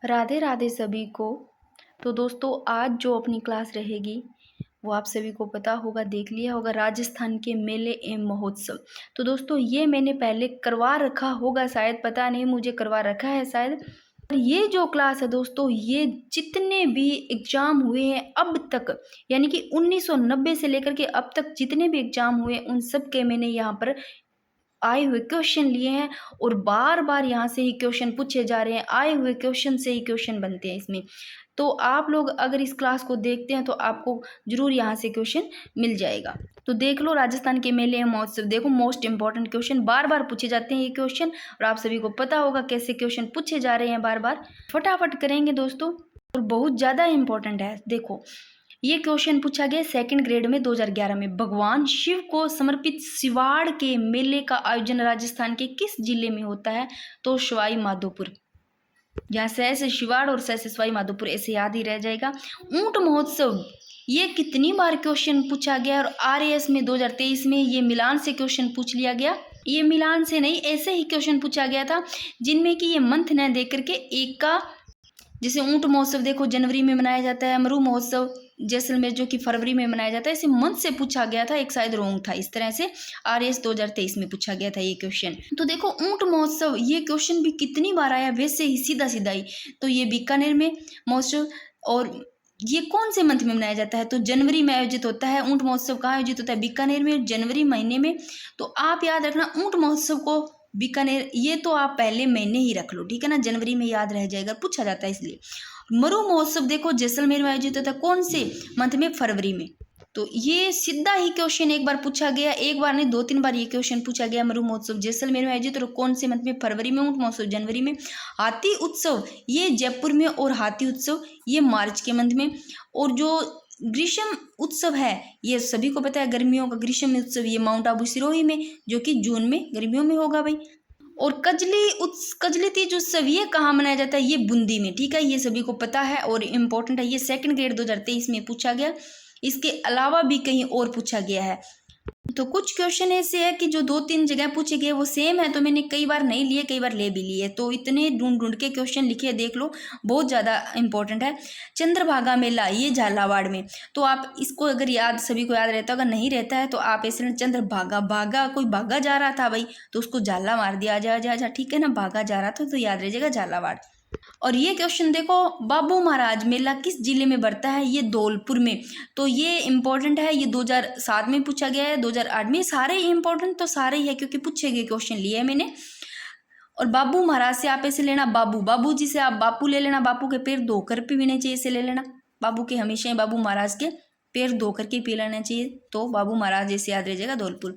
राधे राधे सभी को। तो दोस्तों आज जो अपनी क्लास रहेगी वो आप सभी को पता होगा, देख लिया होगा, राजस्थान के मेले एवं महोत्सव। तो दोस्तों ये मैंने पहले करवा रखा होगा शायद, पता नहीं, मुझे करवा रखा है शायद। ये जो क्लास है दोस्तों, ये जितने भी एग्जाम हुए हैं अब तक, यानी कि 1990 से लेकर के अब तक जितने भी एग्जाम हुए उन सब के मैंने यहाँ पर आए हुए क्वेश्चन लिए हैं और बार बार यहाँ से ही क्वेश्चन पूछे जा रहे हैं, आए हुए क्वेश्चन से ही क्वेश्चन बनते हैं इसमें। तो आप लोग अगर इस क्लास को देखते हैं तो आपको जरूर यहाँ से क्वेश्चन मिल जाएगा। तो देख लो राजस्थान के मेले एवं महोत्सव, देखो मोस्ट इंपॉर्टेंट क्वेश्चन बार बार पूछे जाते हैं ये क्वेश्चन, और आप सभी को पता होगा कैसे क्वेश्चन पूछे जा रहे हैं बार बार। फटाफट करेंगे दोस्तों, और बहुत ज़्यादा इंपॉर्टेंट है। देखो ये क्वेश्चन पूछा गया सेकंड ग्रेड में 2011 में। भगवान शिव को समर्पित सिवाड़ के मेले का आयोजन राजस्थान के किस जिले में होता है? तो सवाई माधोपुर। यहाँ से शिवाड़ और से सवाई माधोपुर ऐसे याद ही रह जाएगा। ऊंट महोत्सव, ये कितनी बार क्वेश्चन पूछा गया, और आरएएस में 2023 में ये मिलान से क्वेश्चन पूछ लिया गया। ये मिलान से नहीं, ऐसे ही क्वेश्चन पूछा गया था जिनमें कि ये मंथ न दे करके एक का, जैसे ऊंट महोत्सव देखो जनवरी में मनाया जाता है, मरु महोत्सव जैसलमेर जो कि फरवरी में मनाया जाता है, इसे मंथ से पूछा गया था, एक शायद रॉन्ग था। इस तरह से आरएस 2023 में पूछा गया था ये क्वेश्चन। तो देखो ऊंट महोत्सव, ये क्वेश्चन भी कितनी बार आया वैसे ही सीधा सीधा ही। तो ये बीकानेर में महोत्सव, और ये कौन से मंथ में मनाया जाता है? तो जनवरी में आयोजित होता है। ऊंट महोत्सव कहाँ आयोजित होता है? बीकानेर में, जनवरी महीने में। तो आप याद रखना ऊंट महोत्सव को बीकानेर, ये तो आप पहले महीने ही रख लो, ठीक है ना, जनवरी में याद रह जाएगा, पूछा जाता है इसलिए। मरु महोत्सव देखो जैसलमेर में आयोजित होता है, कौन से मंथ में? फरवरी में। तो ये सीधा ही क्वेश्चन एक बार पूछा गया, एक बार नहीं 2-3 बार ये क्वेश्चन पूछा गया। मरु महोत्सव जैसलमेर में आयोजित और कौन से मंथ में? फरवरी में। ऊंट महोत्सव जनवरी में। हाथी उत्सव ये जयपुर में, और हाथी उत्सव ये मार्च के मंथ में। और जो ग्रीष्म उत्सव है ये सभी को पता है, गर्मियों का ग्रीष्म उत्सव ये माउंट आबू सिरोही में, जो कि जून में गर्मियों में होगा भाई। और कजली तीज उत्सव ये कहाँ मनाया जाता है? ये बूंदी में, ठीक है, ये सभी को पता है और इम्पोर्टेंट है। ये सेकंड ग्रेड 2023 में पूछा गया, इसके अलावा भी कहीं और पूछा गया है। तो कुछ क्वेश्चन ऐसे है कि जो 2-3 जगह पूछे गए वो सेम है, तो मैंने कई बार नहीं लिए, कई बार ले भी लिए। तो इतने ढूंढ ढूंढ के क्वेश्चन लिखे, देख लो, बहुत ज़्यादा इंपॉर्टेंट है। चंद्रभागा मेला ये झालावाड़ में, तो आप इसको अगर याद, सभी को याद रहता है, अगर नहीं रहता है तो आप ऐसे चंद्रभागा, भागा, कोई भागा जा रहा था भाई तो उसको झाला मार दिया, जा जा जा, ठीक है ना, भागा जा रहा था तो याद रह जाएगा झालावाड़। और ये क्वेश्चन देखो, बाबू महाराज मेला किस जिले में बढ़ता है? ये धौलपुर में। तो ये इंपॉर्टेंट है, ये 2007 में पूछा गया है, 2008 में। सारे ही इंपॉर्टेंट तो सारे ही है क्योंकि पूछे गए क्वेश्चन लिए है मैंने। और बाबू महाराज से आप ऐसे लेना, बाबू जी से आप बापू ले लेना, बापू के पैर धोकर पीने चाहिए, ऐसे ले लेना। बाबू के हमेशा ही बाबू महाराज के पैर धोकर के पी लेना चाहिए, तो बाबू महाराज जैसे याद रह जाएगा, धौलपुर।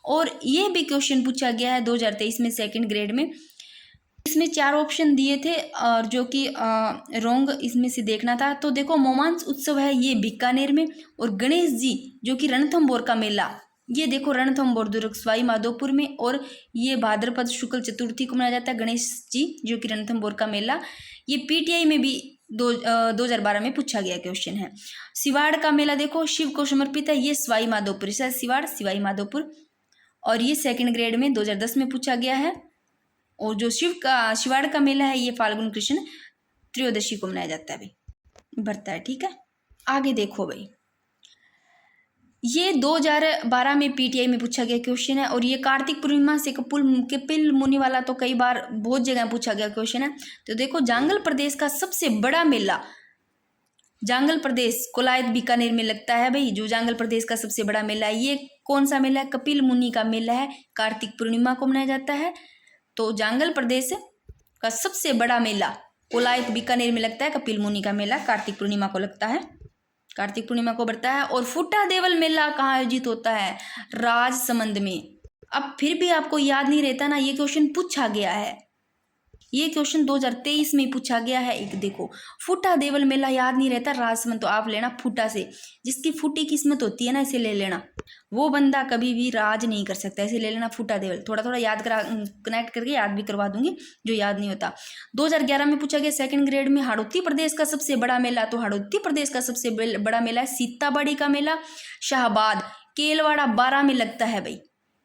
और ये भी क्वेश्चन पूछा गया है 2023 में सेकेंड ग्रेड में। इसमें 4 ऑप्शन दिए थे और जो कि रॉन्ग इसमें से देखना था। तो देखो मोमांस उत्सव है ये बीकानेर में, और गणेश जी जो कि रणथंभौर का मेला, ये देखो रणथंभौर दुर्ग सवाई माधोपुर में। और ये भाद्रपद शुक्ल चतुर्थी को मनाया जाता है गणेश जी जो कि रणथंभौर का मेला। ये पीटीआई में भी 2012 में पूछा गया क्वेश्चन है। सिवाड़ का मेला देखो शिव को समर्पित है, ये सवाई माधोपुर, सिवाड़ सवाई माधोपुर। और ये सेकंड ग्रेड में 2010 में पूछा गया है। और जो शिवाड़ का मेला है ये फाल्गुन कृष्ण त्रयोदशी को मनाया जाता है भाई, बढ़ता है, ठीक है। आगे देखो भाई, ये 2012 में पीटीआई में पूछा गया क्वेश्चन है। और ये कार्तिक पूर्णिमा से कपिल मुनि वाला तो कई बार बहुत जगह पूछा गया क्वेश्चन है। तो देखो जांगल प्रदेश का सबसे बड़ा मेला, जांगल प्रदेश कोलायत बीकानेर में लगता है भाई। जो जांगल प्रदेश का सबसे बड़ा मेला है ये कौन सा मेला है? कपिल मुनि का मेला है, कार्तिक पूर्णिमा को मनाया जाता है। तो जांगल प्रदेश का सबसे बड़ा मेला कोलायत बीकानेर में लगता है, कपिल मुनि का मेला कार्तिक पूर्णिमा को लगता है, कार्तिक पूर्णिमा को बढ़ता है। और फुट्टा देवल मेला कहाँ आयोजित होता है? राजसमंद में। अब फिर भी आपको याद नहीं रहता ना, ये क्वेश्चन पूछा गया है, ये क्वेश्चन 2023 में पूछा गया है। एक देखो फुटा देवल मेला याद नहीं रहता, राजसमंद, तो आप लेना फुटा से, जिसकी फूटी किस्मत होती है ना इसे ले लेना, वो बंदा कभी भी राज नहीं कर सकता, इसे ले लेना फुटा देवल। थोड़ा थोड़ा याद करा, कनेक्ट करके याद भी करवा दूंगी जो याद नहीं होता। 2011 में पूछा गया सेकंड ग्रेड में, हाड़ौती प्रदेश का सबसे बड़ा मेला। तो हाड़ौती प्रदेश का सबसे बड़ा मेला है सीताबाड़ी का मेला, शाहबाद केलवाड़ा 12 में लगता है भाई।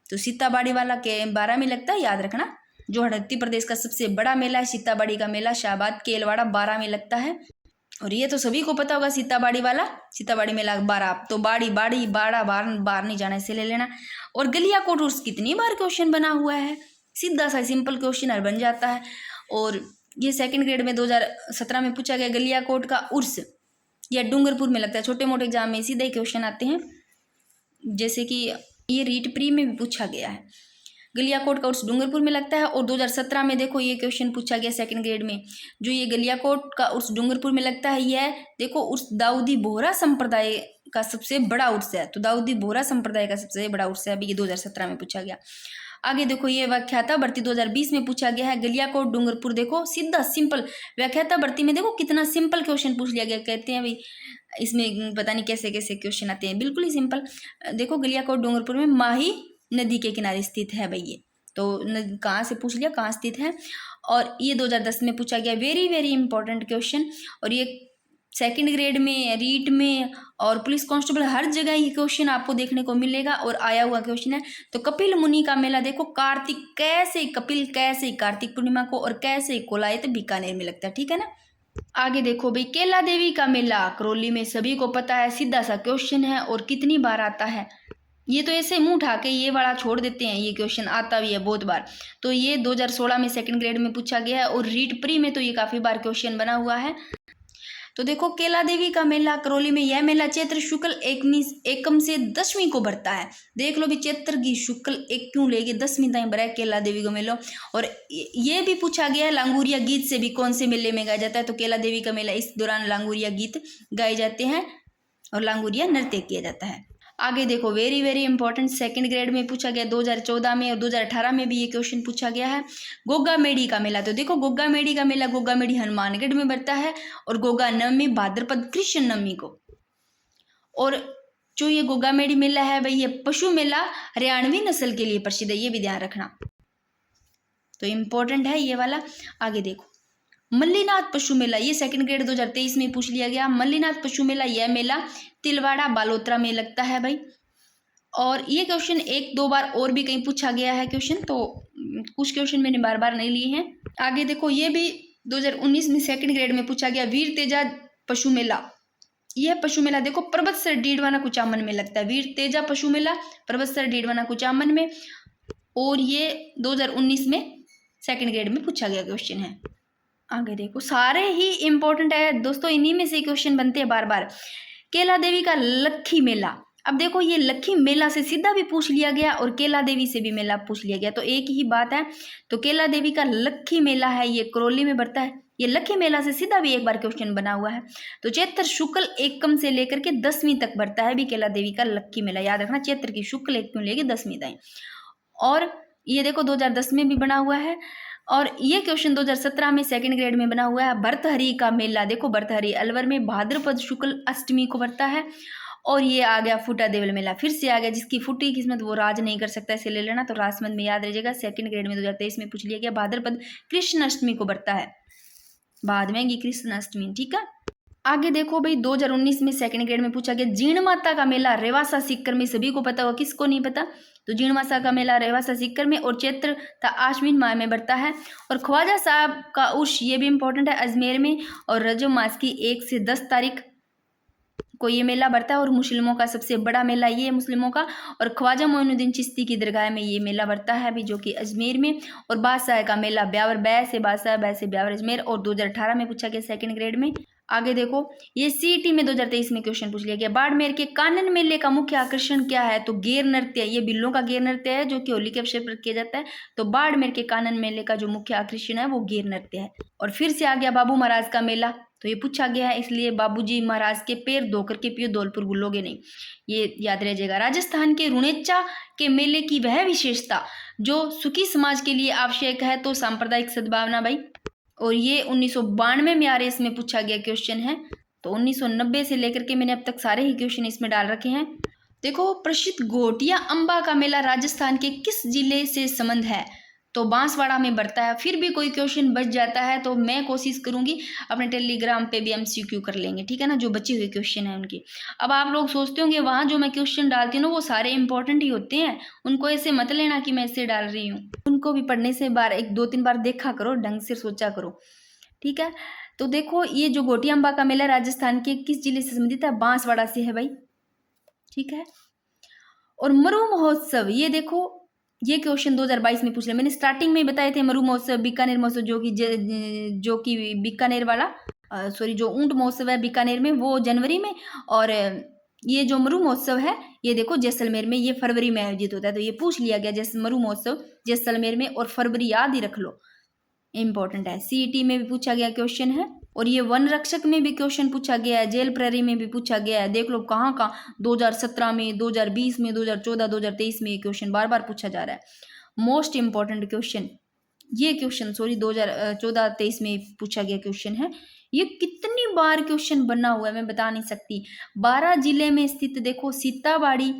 तो सीताबाड़ी वाला के 12 में लगता है, याद रखना। जो हड़प्पी प्रदेश का सबसे बड़ा मेला है। सीताबाड़ी का मेला शाहबाद के एलवाड़ा 12 में लगता है। और ये तो सभी को पता होगा सीताबाड़ी वाला, सीताबाड़ी मेला 12, तो बाड़ी बाड़ी बाड़ा बार नहीं जाना, इसे ले लेना। और गलियाकोट उर्स कितनी बार क्वेश्चन बना हुआ है, सीधा सा सिंपल क्वेश्चन बन जाता है। और ये सेकंड ग्रेड में 2017 में पूछा गया गलियाकोट का उर्स, या डूंगरपुर में लगता है। छोटे मोटे एग्जाम में सीधे ही क्वेश्चन आते हैं, जैसे कि ये रीट प्री में भी पूछा गया है। गलियाकोट का उर्स डूंगरपुर में लगता है। और 2017 में देखो ये क्वेश्चन पूछा गया सेकंड ग्रेड में, जो ये गलियाकोट का उर्स डूंगरपुर में लगता है, यह देखो उर्स दाऊदी बोहरा संप्रदाय का सबसे बड़ा उर्स है। तो दाऊदी बोहरा संप्रदाय का सबसे बड़ा उर्स है, अभी ये 2017 में पूछा गया। आगे देखो ये व्याख्याता भर्ती 2020 में पूछा गया है गलियाकोट डूंगरपुर। देखो सीधा सिंपल व्याख्याता भर्ती में देखो कितना सिंपल क्वेश्चन पूछ लिया गया। कहते हैं भाई इसमें पता नहीं कैसे कैसे क्वेश्चन आते हैं, बिल्कुल ही सिंपल। देखो गलियाकोट डूंगरपुर में माही नदी के किनारे स्थित है भाई, ये तो कहाँ से पूछ लिया, कहाँ स्थित है। और ये 2010 में पूछा गया, वेरी वेरी इंपॉर्टेंट क्वेश्चन। और ये सेकंड ग्रेड में, रीट में और पुलिस कांस्टेबल हर जगह ये क्वेश्चन आपको देखने को मिलेगा और आया हुआ क्वेश्चन है। तो कपिल मुनि का मेला देखो कार्तिक कैसे, कपिल कैसे कार्तिक पूर्णिमा को और कैसे कोलायत बीकानेर में लगता है, ठीक है ना। आगे देखो भाई केला देवी का मेला करौली में, सभी को पता है, सीधा सा क्वेश्चन है। और कितनी बार आता है, ये तो ऐसे मुंह उठा के ये वाला छोड़ देते हैं, ये क्वेश्चन आता भी है बहुत बार। तो ये 2016 में सेकंड ग्रेड में पूछा गया है। और रीट प्री में तो ये काफ़ी बार क्वेश्चन बना हुआ है। तो देखो केला देवी का मेला करौली में, यह मेला चैत्र शुक्ल एकम से 10वीं को भरता है। देख लो भी चैत्र की शुक्ल एक क्यों लेके 10वीं तक भरा है केला देवी का मेला। और ये भी पूछा गया है लांगुरिया गीत से भी कौन से मेले में गाया जाता है। तो केला देवी का मेला, इस दौरान लांगुरिया गीत गाए जाते हैं और लांगुरिया नृत्य किया जाता है। आगे देखो very very important, second grade में पूछा गया 2014 में और 2018 में भी ये क्वेश्चन पूछा गया है। गोगा मेड़ी का मेला, तो देखो गोगा मेड़ी का मेला गोगा मेड़ी हनुमानगढ़ में बढ़ता है। और गोगा नवमी भाद्रपद कृष्ण नवमी को। और जो ये गोगा मेड़ी मेला है भाई, ये पशु मेला हरियाणवी नस्ल के लिए प्रसिद्ध है, ये भी ध्यान रखना, तो इम्पोर्टेंट है ये वाला। आगे देखो मल्लीनाथ पशु मेला, ये सेकंड ग्रेड 2023 में पूछ लिया गया। मल्लीनाथ पशु मेला, यह मेला तिलवाड़ा बालोतरा में लगता है भाई। और ये क्वेश्चन 1-2 बार और भी कहीं पूछा गया है क्वेश्चन, तो कुछ क्वेश्चन मैंने बार बार नहीं लिए हैं। आगे देखो ये भी 2019 में सेकंड ग्रेड में पूछा गया वीर तेजा पशु मेला। यह पशु मेला देखो परबतसर डीडवाना कुचामन में लगता है। वीर तेजा पशु मेला परबतसर डीडवाना कुचामन में। और ये 2019 में सेकंड ग्रेड में पूछा गया क्वेश्चन है। आगे देखो सारे ही इंपॉर्टेंट है दोस्तों, इन्हीं में से क्वेश्चन बनते हैं बार बार। केला देवी का लक्खी मेला, अब देखो ये लक्खी मेला से सीधा भी पूछ लिया गया और केला देवी से भी मेला पूछ लिया गया, तो एक ही बात है। तो केला देवी का लक्खी मेला है, ये करौली में बढ़ता है। ये लक्खी मेला से सीधा भी एक बार क्वेश्चन बना हुआ है। तो चैत्र शुक्ल एकम से लेकर के 10वीं तक बढ़ता है भी केला देवी का लक्खी मेला, याद रखना चैत्र की शुक्ल एकम लेके 10वीं तक। और ये देखो 2010 में भी बना हुआ है। और ये क्वेश्चन 2017 में सेकंड ग्रेड में बना हुआ है। भर्तहरि का मेला, देखो भर्तहरि अलवर में भाद्रपद शुक्ल अष्टमी को बढ़ता है। और ये आ गया फूटा देवल मेला, फिर से आ गया, जिसकी फूटी किस्मत वो राज नहीं कर सकता, इसे ले लेना। तो राजमंद में याद रहिएगा, सेकंड ग्रेड में 2023 में पूछ लिया गया। भाद्रपद कृष्ण अष्टमी को बढ़ता है, बाद में कृष्ण अष्टमी, ठीक है। आगे देखो भाई 2019 में सेकंड ग्रेड में पूछा गया जीण माता का मेला रेवासा सीकर में, सभी को पता होगा, किसको नहीं पता। तो जीण माता का मेला रेवासा सीकर में और चैत्र तथा आश्विन माह में बढ़ता है। और ख्वाजा साहब का उर्स, ये भी इंपॉर्टेंट है, अजमेर में। और रजब मास की 1 से 10 तारीख को ये मेला बढ़ता है। और मुस्लिमों का सबसे बड़ा मेला ये है मुस्लिमों का। और ख्वाजा मोइनुद्दीन चिश्ती की दरगाह में ये मेला बढ़ता है अभी, जो कि अजमेर में। और बादशाह का मेला ब्यावर, बै से बादशाह, बै से ब्यावर अजमेर, और 2018 में पूछा गया सेकंड ग्रेड में। आगे देखो ये सीईटी में 2023 में क्वेश्चन पूछ लिया गया। बाड़मेर के कानन मेले का मुख्य आकर्षण क्या है। तो गेर नृत्य, ये बिल्लों का गेर नृत्य है जो कि होली के अवसर पर किया जाता है। तो बाड़मेर के कानन मेले का जो मुख्य आकर्षण है वो गेर नृत्य है। और फिर से आ गया बाबू महाराज का मेला, तो ये पूछा गया है, इसलिए बाबूजी महाराज के पैर धो करके पियो, धौलपुर भूलोगे नहीं, ये याद रह जाएगा। राजस्थान के रुणेचा के मेले की वह विशेषता जो सुखी समाज के लिए आवश्यक है, तो सांप्रदायिक सद्भावना भाई। और ये 1992 में आरएस में पूछा गया क्वेश्चन है। तो 1990 से लेकर के मैंने अब तक सारे ही क्वेश्चन इसमें डाल रखे हैं। देखो प्रसिद्ध घोटिया अम्बा का मेला राजस्थान के किस जिले से संबंध है। तो बांसवाड़ा में बढ़ता है। फिर भी कोई क्वेश्चन बच जाता है तो मैं कोशिश करूंगी अपने टेलीग्राम पे भी MCQ कर लेंगे, ठीक है ना, जो बचे हुए क्वेश्चन है उनकी। अब आप लोग सोचते होंगे वहाँ जो मैं क्वेश्चन डालती हूँ ना वो सारे इंपॉर्टेंट ही होते हैं, उनको ऐसे मत लेना कि मैं ऐसे डाल रही हूँ, उनको भी पढ़ने से बार 1-2-3 बार देखा करो, ढंग से सोचा करो, ठीक है। तो देखो ये जो घोटी अम्बा का मेला राजस्थान के किस जिले से संबंधित है? बांसवाड़ा से है भाई, ठीक है। और मरु महोत्सव, ये देखो ये क्वेश्चन 2022 में पूछ लिया मैंने, स्टार्टिंग में बताए थे मरु महोत्सव बीकानेर महोत्सव जो कि बीकानेर वाला सॉरी जो ऊंट महोत्सव है बीकानेर में वो जनवरी में, और ये जो मरु महोत्सव है ये देखो जैसलमेर में, ये फरवरी में आयोजित होता है। तो ये पूछ लिया गया जैसे मरु महोत्सव जैसलमेर में, और फरवरी याद ही रख लो, इंपॉर्टेंट है। CET में भी पूछा गया क्वेश्चन है, और ये वन रक्षक में भी क्वेश्चन पूछा गया है, जेल प्रहरी में भी पूछा गया है। देख लो कहाँ कहाँ 2017 में, 2020 में, 2014, 2023 में ये क्वेश्चन बार बार पूछा जा रहा है। मोस्ट इंपॉर्टेंट क्वेश्चन ये क्वेश्चन 2014-23 में पूछा गया क्वेश्चन है। ये कितनी बार क्वेश्चन बना हुआ है मैं बता नहीं सकती। 12 जिले में स्थित देखो सीताबाड़ी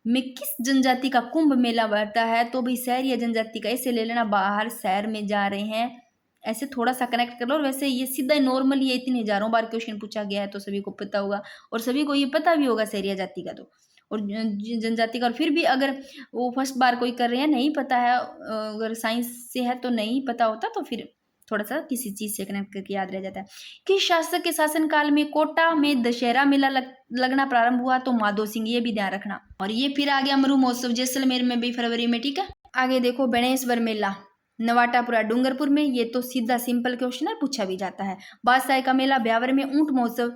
में किस जनजाति का कुंभ मेला बढ़ता है? तो भाई शहरी या जनजाति का, ऐसे ले लेना, बाहर शहर में जा रहे हैं, ऐसे थोड़ा सा कनेक्ट कर लो। और वैसे ये सीधा नॉर्मल ये इतने हजारों बार क्वेश्चन पूछा गया है तो सभी को पता होगा, और सभी को ये पता भी होगा शहरी जाति का तो, और जनजाति का। और फिर भी अगर वो फर्स्ट बार कोई कर रहे हैं नहीं पता है, अगर साइंस से है तो नहीं पता होता, तो फिर थोड़ा सा किसी चीज से कनेक्ट करके याद रह जाता है। किस शासक के शासनकाल में कोटा में दशहरा मेला लगना प्रारंभ हुआ? तो माधो सिंह, ये भी ध्यान रखना। और ये फिर आ गया मरु महोत्सव जैसलमेर में भी फरवरी में, ठीक है। आगे देखो बेणेश्वर मेला नवाटापुरा डूंगरपुर में, ये तो सीधा सिंपल क्वेश्चन है, पूछा भी जाता है। बादशाही का मेला ब्यावर में, ऊंट महोत्सव,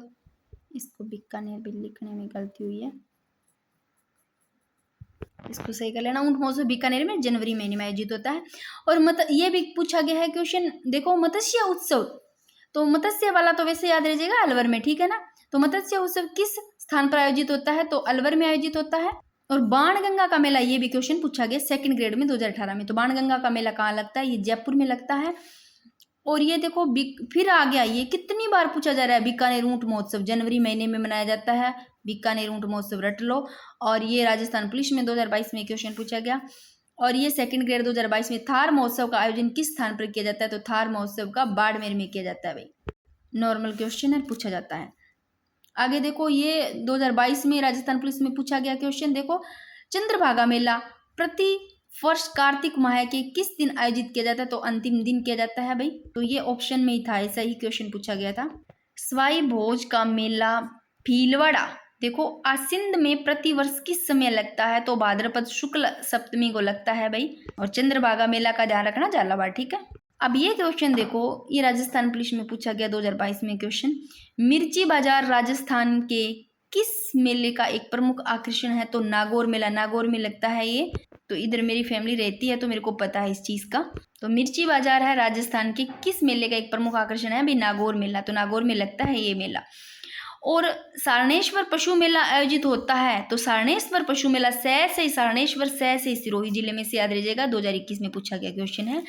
इसको बीकानेर भी लिखने में गलती हुई है, इसको सही कर लेना। ऊंट महोत्सव बीकानेर में जनवरी महीने में आयोजित होता है। और ये भी पूछा गया है क्वेश्चन, देखो मत्स्य उत्सव, तो मत्स्य वाला तो वैसे याद रह जाएगा अलवर में, ठीक है ना। तो मत्स्य उत्सव किस स्थान पर आयोजित होता है? तो अलवर में आयोजित होता है। और बाणगंगा का मेला, ये भी क्वेश्चन पूछा गया 2nd ग्रेड में 2018 में। तो बाणगंगा का मेला कहाँ लगता है? ये जयपुर में लगता है। और ये देखो फिर आ गया, ये कितनी बार पूछा जा रहा है, बीकानेर ऊंट महोत्सव जनवरी महीने में मनाया जाता है, बीकानेर ऊंट महोत्सव रट लो। और ये राजस्थान पुलिस में 2022 में क्वेश्चन पूछा गया। और ये 2nd ग्रेड 2022 में थार महोत्सव का आयोजन किस स्थान पर किया जाता है? तो थार महोत्सव का बाड़मेर में किया जाता है भाई, नॉर्मल क्वेश्चन है, पूछा जाता है। आगे देखो ये 2022 में राजस्थान पुलिस में पूछा गया क्वेश्चन, देखो चंद्रभागा मेला प्रति वर्ष कार्तिक माह के किस दिन आयोजित किया जाता है? तो अंतिम दिन किया जाता है भाई। तो ये ऑप्शन में ही था, ऐसा ही क्वेश्चन पूछा गया था। स्वाई भोज का मेला भीलवाड़ा देखो आसिंद में प्रति वर्ष किस समय लगता है? तो भाद्रपद शुक्ल सप्तमी को लगता है भाई। और चंद्रभागा मेला का ध्यान रखना झालावाड़, ठीक है। अब ये क्वेश्चन देखो, ये राजस्थान पुलिस में पूछा गया 2022 में क्वेश्चन, मिर्ची बाजार राजस्थान के किस मेले का एक प्रमुख आकर्षण है? तो नागौर मेला, नागौर में लगता है ये। तो इधर मेरी फैमिली रहती है तो मेरे को पता है इस चीज का। तो मिर्ची बाजार है राजस्थान के किस मेले का एक प्रमुख आकर्षण है? भाई नागौर मेला, तो नागौर में लगता है ये मेला। और सारणेश्वर पशु मेला आयोजित होता है, तो सारणेश्वर पशु मेला सारणेश्वर से सिरोही जिले में से याद रह जाएगा, 2021 में पूछा गया क्वेश्चन है।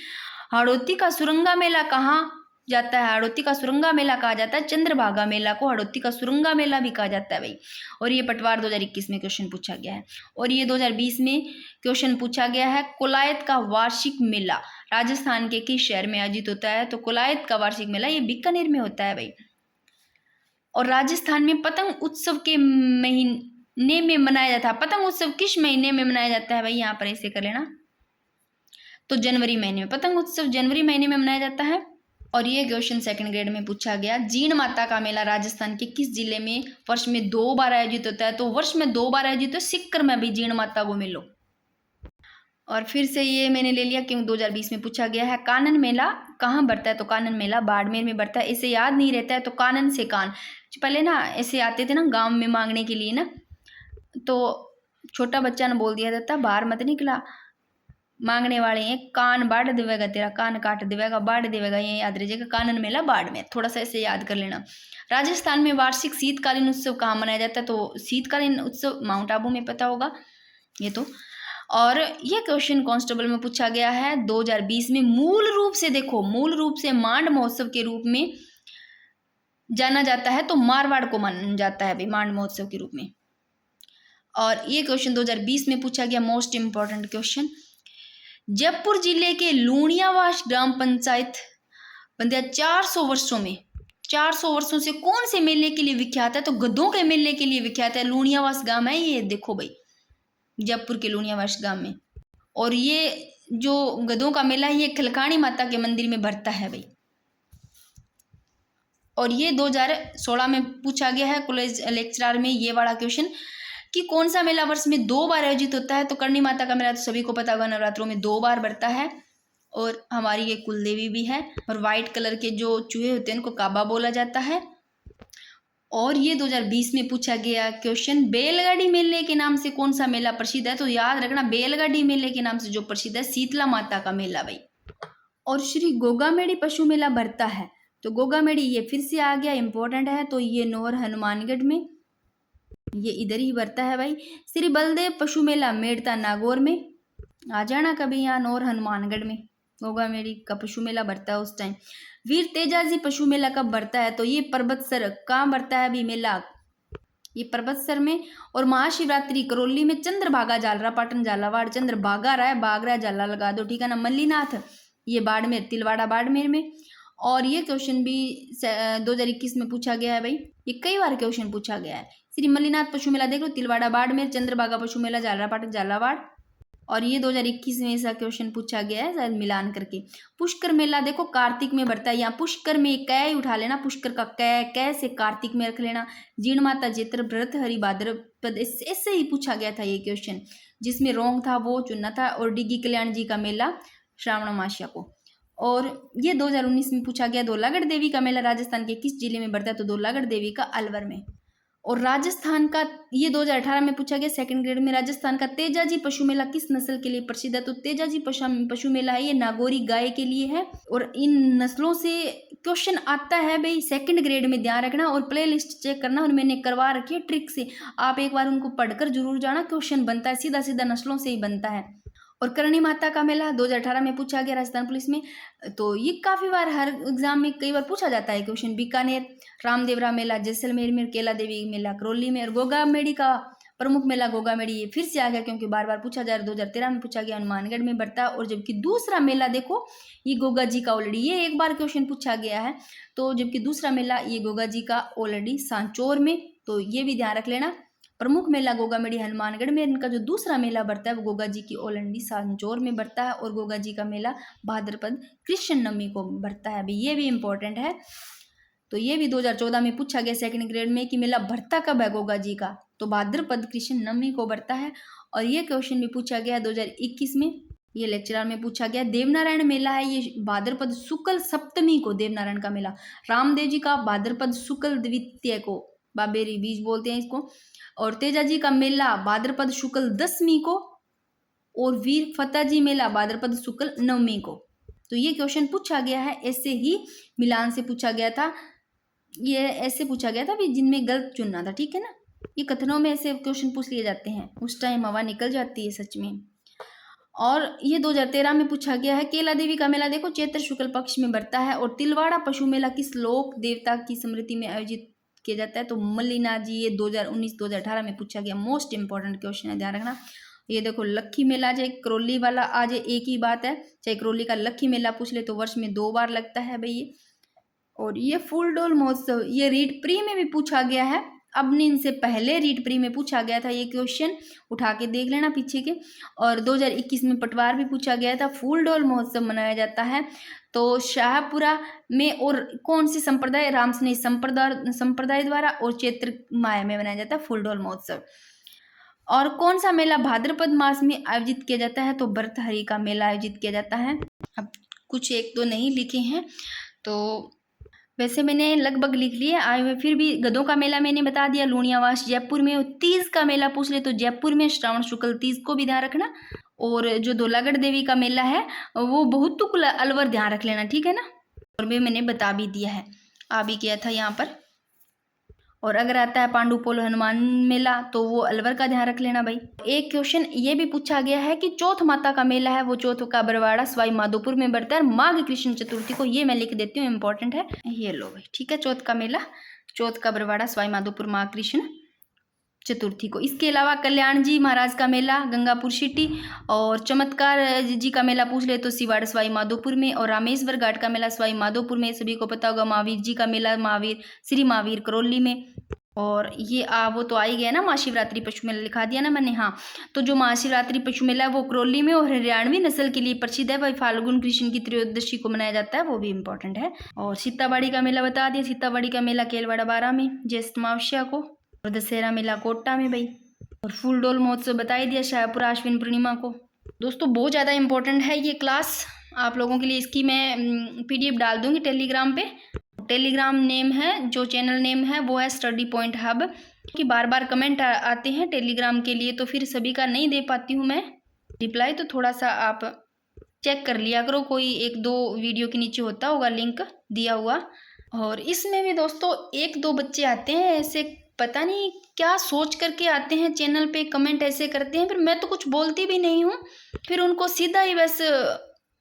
हाड़ौती का सुरंगा मेला कहाँ जाता है? हाड़ौती का सुरंगा मेला कहा जाता है चंद्रभागा मेला को हाड़ौती का सुरंगा मेला भी कहा जाता है भाई। और ये पटवार 2021 में क्वेश्चन पूछा गया है। और ये 2020 में क्वेश्चन पूछा गया है, कोलायत का वार्षिक मेला राजस्थान के किस शहर में आयोजित होता है? तो कोलायत का वार्षिक मेला ये बीकानेर में होता है भाई। और राजस्थान में पतंग उत्सव के महीने में मनाया जाता है, पतंग उत्सव किस महीने में मनाया जाता है भाई? यहाँ पर ऐसे कर लेना, तो जनवरी महीने में, पतंग उत्सव जनवरी महीने में मनाया जाता है। और ये क्वेश्चन 2nd ग्रेड में पूछा गया, जीण माता का मेला राजस्थान के किस जिले में वर्ष में 2 बार आयोजित होता है? तो वर्ष में 2 बार आयोजित है सिक्कर में भी जीण माता को मिलो। और फिर से ये मैंने ले लिया क्योंकि 2020 में पूछा गया है। कानन मेला कहाँ बढ़ता है? तो कानन मेला बाड़मेर में बढ़ता है। इसे याद नहीं रहता है तो कानन से कान, पहले ना ऐसे आते थे ना गांव में मांगने के लिए ना, तो छोटा बच्चा ने बोल दिया जाता बाहर मत निकला, मांगने वाले हैं, कान बाढ़ देवेगा तेरा, कान काट देवेगा, बाढ़ देवेगा, ये याद रहिएगा। कानन मेला बाड़मेर, थोड़ा सा ऐसे याद कर लेना। राजस्थान में वार्षिक शीतकालीन उत्सव कहाँ मनाया जाता है? तो शीतकालीन उत्सव माउंट आबू में, पता होगा ये तो। और ये क्वेश्चन कांस्टेबल में पूछा गया है 2020 में। मूल रूप से देखो, मूल रूप से मांड महोत्सव के रूप में जाना जाता है, तो मारवाड़ को माना जाता है भाई मांड महोत्सव के रूप में। और ये क्वेश्चन 2020 में पूछा गया, मोस्ट इंपॉर्टेंट क्वेश्चन, जयपुर जिले के लूणियावास ग्राम पंचायत बंदिया 400 वर्षों में, 400 वर्षों से कौन से मेले के लिए विख्यात है? तो गधों के मेले के लिए विख्यात है। लूणियावास गांव है ये, देखो भाई, जयपुर के लूणियावास गांव में। और ये जो गधों का मेला है ये खलकाणी माता के मंदिर में भरता है भाई। और ये 2016 में पूछा गया है कॉलेज लेक्चरर में ये वाला क्वेश्चन कि कौन सा मेला वर्ष में 2 बार आयोजित होता है? तो करणी माता का मेला तो सभी को पता होगा, नवरात्रों में 2 बार बढ़ता है। और हमारी ये कुल देवी भी है। और वाइट कलर के जो चूहे होते हैं उनको काबा बोला जाता है। और ये 2020 में पूछा गया क्वेश्चन, बैलगाड़ी मेले के नाम से कौन सा मेला प्रसिद्ध है? तो याद रखना, बैलगाड़ी मेले के नाम से जो प्रसिद्ध है शीतला माता का मेला भाई। और श्री गोगामेड़ी पशु मेला भरता है। तो गोगामेड़ी ये फिर से आ गया, इंपॉर्टेंट है। तो ये नौर हनुमानगढ़ में, ये इधर ही भरता है भाई। श्री बलदेव पशु मेला मेड़ता नागौर में, आ जाना कभी यहाँ नौर हनुमानगढ़ में। गोगामेड़ी का पशु मेला भरता है उस टाइम। वीर तेजाजी पशु मेला कब भरता है? तो ये पर्वतसर कहाँ भरता है अभी मेला? ये पर्वतसर में। और महाशिवरात्रि करौली में। चंद्रभागा जालरा पाटन झालावाड़, चंद्रभागा राय बागरा जाला लगा दो, ठीक है ना। मल्लीनाथ ये बाड़मेर, तिलवाड़ा बाड़मेर में। और ये क्वेश्चन भी 2021 में पूछा गया है भाई, ये कई बार क्वेश्चन पूछा गया है। श्री मल्लीनाथ पशु मेला देख लो, तिलवाड़ा बाड़मेर, चंद्रभागा पशु मेला जालरा पाटन झालावाड़। और ये 2021 में ऐसा क्वेश्चन पूछा गया है शायद मिलान करके। पुष्कर मेला देखो कार्तिक में भरता है। यहाँ पुष्कर में कै ही उठा लेना, पुष्कर का कै से कार्तिक में रख लेना। जीण माता जेत्र व्रत हरि भाद्रपद, ऐसे ही पूछा गया था ये क्वेश्चन। जिसमें रोंग था वो चुनना था। और डिग्गी कल्याण जी का मेला श्रावण मासिया को। और ये 2019 में पूछा गया, धौलागढ़ देवी का मेला राजस्थान के किस जिले में भरता है? तो धौलागढ़ देवी का अलवर में। और राजस्थान का ये 2018 में पूछा गया सेकंड ग्रेड में, राजस्थान का तेजाजी पशु मेला किस नस्ल के लिए प्रसिद्ध है? तो तेजाजी पशु मेला है ये नागौरी गाय के लिए है। और इन नस्लों से क्वेश्चन आता है भाई सेकंड ग्रेड में, ध्यान रखना। और प्ले लिस्ट चेक करना, और मैंने करवा रखी है ट्रिक से, आप एक बार उनको पढ़कर जरूर जाना। क्वेश्चन बनता है सीधा सीधा नस्लों से ही बनता है। और करणी माता का मेला 2018 में पूछा गया राजस्थान पुलिस में। तो ये काफ़ी बार हर एग्जाम में कई बार पूछा जाता है क्वेश्चन। बीकानेर रामदेवरा मेला जैसलमेर में, केला देवी मेला करौली में। और गोगामेड़ी का प्रमुख मेला गोगामेड़ी ये फिर से आ गया क्योंकि बार बार पूछा जा रहा है। 2013 में पूछा गया, हनुमानगढ़ में भरता। और जबकि दूसरा मेला देखो ये गोगा जी का ऑलरेडी, ये एक बार क्वेश्चन पूछा गया है। तो जबकि दूसरा मेला ये गोगा जी का ऑलरेडी सांचौर में, तो ये भी ध्यान रख लेना। प्रमुख मेला गोगामेड़ी हनुमानगढ़ में, इनका जो दूसरा मेला बढ़ता है वो गोगा जी की ओलंडी सांचौर में बढ़ता है। और गोगा जी का मेला भाद्रपद कृष्ण नवमी को बढ़ता है अभी, ये भी इंपॉर्टेंट है। तो ये भी 2014 में पूछा गया सेकंड ग्रेड में कि मेला बढ़ता कब है गोगा जी का? तो भाद्रपद कृष्ण नवमी को बढ़ता है। और ये क्वेश्चन भी पूछा गया 2021 में, ये लेक्चरर में पूछा गया। देवनारायण मेला है ये भाद्रपद शुक्ल सप्तमी को, देवनारायण का मेला। रामदेव जी का भाद्रपद शुक्ल द्वितीय को, बाबेरी बीज बोलते हैं इसको। और तेजाजी का मेला भाद्रपद शुक्ल दशमी को। और वीर फतेह जी मेला भाद्रपद शुक्ल नवमी को। तो ये क्वेश्चन पूछा गया है, ऐसे ही मिलान से पूछा गया था। ये ऐसे पूछा गया था भी जिनमें गलत चुनना था, ठीक है ना। ये कथनों में ऐसे क्वेश्चन पूछ लिए जाते हैं, उस टाइम हवा निकल जाती है सच में। और ये 2013 में पूछा गया है, केला देवी का मेला देखो चैत्र शुक्ल पक्ष में बढ़ता है। और तिलवाड़ा पशु मेला किस लोक देवता की स्मृति में आयोजित किया जाता है? तो मल्लीनाथ जी, ये 2019-2018 में पूछा गया, मोस्ट इंपॉर्टेंट क्वेश्चन है, ध्यान रखना। ये देखो लक्खी मेला, चाहे करौली वाला आ जाए एक ही बात है, चाहे करौली का लक्खी मेला पूछ ले तो वर्ष में 2 बार लगता है भाई ये। और ये फूल डोल महोत्सव, ये रीट प्री में भी पूछा गया है। अब इनसे पहले रीट प्री में पूछा गया था ये क्वेश्चन, उठा के देख लेना पीछे के। और 2021 में पटवार भी पूछा गया था। फूल डोल महोत्सव मनाया जाता है तो शाहपुरा में। और कौन सी संप्रदाय? रामस्नेही संप्रदाय द्वारा। और चैत्र माह में मनाया जाता है फूल डोल महोत्सव। और कौन सा मेला भाद्रपद मास में आयोजित किया जाता है? तो भर्तहरि का मेला आयोजित किया जाता है। अब कुछ एक दो नहीं लिखे हैं, तो वैसे मैंने लगभग लिख लिए आए हुए। फिर भी गधों का मेला मैंने बता दिया, लूणियावास जयपुर में। तीज का मेला पूछ ले तो जयपुर में, श्रावण शुक्ल तीज को भी ध्यान रखना। और जो धौलागढ़ देवी का मेला है वो बहुतुक अलवर, ध्यान रख लेना, ठीक है ना। और भी मैंने बता भी दिया है, आ भी गया था यहाँ पर। और अगर आता है पांडुपोल हनुमान मेला तो वो अलवर का ध्यान रख लेना भाई। एक क्वेश्चन ये भी पूछा गया है कि चौथ माता का मेला है वो चौथ का बरवाड़ा सवाई माधोपुर में बढ़ता है माघ कृष्ण चतुर्थी को। ये मैं लिख देती हूँ, इंपॉर्टेंट है, ये लो भाई, ठीक है। चौथ का मेला, चौथ का बरवाड़ा सवाई माधोपुर माघ कृष्ण चतुर्थी को। इसके अलावा कल्याण जी महाराज का मेला गंगापुर सिटी, और चमत्कार जी का मेला पूछ ले तो सिवाड़ सवाई माधोपुर में, और रामेश्वर घाट का मेला सवाई माधोपुर में, सभी को पता होगा। महावीर जी का मेला श्री महावीर करौली में। और ये वो तो आ ही गया ना, महाशिवरात्रि पशु मेला लिखा दिया ना मैंने। हाँ, तो जो महाशिवरात्रि पशु मेला है वो करौली में और हरियाणवी नस्ल के लिए प्रसिद्ध है। भाई फाल्गुन कृष्ण की त्रयोदशी को मनाया जाता है, वो भी इम्पोर्टेंट है। और सीताबाड़ी का मेला बता दिया, सीताबाड़ी का मेला केलवाड़ा 12 में ज्येष्ठ अमावस्या को, और दशहरा मेला कोटा में भाई। और फूलडोल महोत्सव बता ही दिया शाहपुरा आश्विन पूर्णिमा को। दोस्तों बहुत ज़्यादा इंपॉर्टेंट है ये क्लास आप लोगों के लिए। इसकी मैं PDF डाल दूंगी टेलीग्राम पे। टेलीग्राम नेम है, जो चैनल नेम है वो है स्टडी पॉइंट हब। कि बार बार कमेंट आते हैं टेलीग्राम के लिए, तो फिर सभी का नहीं दे पाती हूँ मैं रिप्लाई, तो थोड़ा सा आप चेक कर लिया करो। कोई 1-2 वीडियो के नीचे होता होगा लिंक दिया हुआ। और इसमें भी दोस्तों 1-2 बच्चे आते हैं ऐसे, पता नहीं क्या सोच करके आते हैं चैनल पे, कमेंट ऐसे करते हैं, फिर मैं तो कुछ बोलती भी नहीं हूँ, फिर उनको सीधा ही बस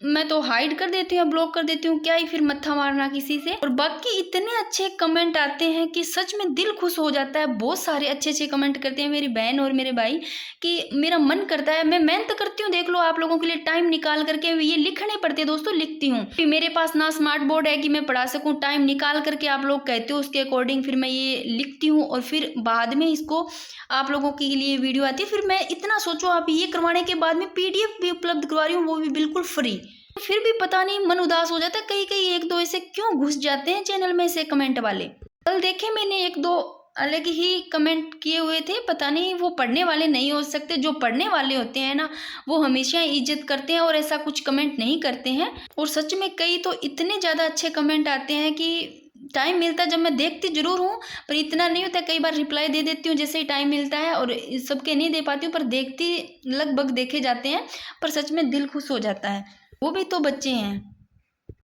मैं तो हाइड कर देती हूँ, ब्लॉक कर देती हूँ, क्या ही फिर मत्था मारना किसी से। और बाकी इतने अच्छे कमेंट आते हैं कि सच में दिल खुश हो जाता है। बहुत सारे अच्छे कमेंट करते हैं मेरी बहन और मेरे भाई, कि मेरा मन करता है, मैं मेहनत करती हूँ, देख लो आप लोगों के लिए टाइम निकाल करके ये लिखने पड़ते दोस्तों, लिखती हूँ। फिर मेरे पास ना स्मार्ट बोर्ड है कि मैं पढ़ा सकूँ, टाइम निकाल करके आप लोग कहते हो उसके अकॉर्डिंग फिर मैं ये लिखती हूँ, और फिर बाद में इसको आप लोगों के लिए वीडियो आती है। फिर मैं इतना सोचो, आप ये करवाने के बाद में PDF भी उपलब्ध करवा रही हूँ, वो भी बिल्कुल फ्री। फिर भी पता नहीं मन उदास हो जाता है, कहीं 1-2 ऐसे क्यों घुस जाते हैं चैनल में ऐसे कमेंट वाले। कल देखे मैंने 1-2 अलग ही कमेंट किए हुए थे, पता नहीं वो पढ़ने वाले नहीं हो सकते। जो पढ़ने वाले होते हैं ना, वो हमेशा इज्जत करते हैं और ऐसा कुछ कमेंट नहीं करते हैं। और सच में कई तो इतने ज़्यादा अच्छे कमेंट आते हैं कि टाइम मिलता है जब मैं देखती जरूर हूँ, पर इतना नहीं होता। कई बार रिप्लाई दे देती हूँ जैसे ही टाइम मिलता है, और सबके नहीं दे पाती हूँ, पर देखती लगभग देखे जाते हैं। पर सच में दिल खुश हो जाता है, वो भी तो बच्चे हैं।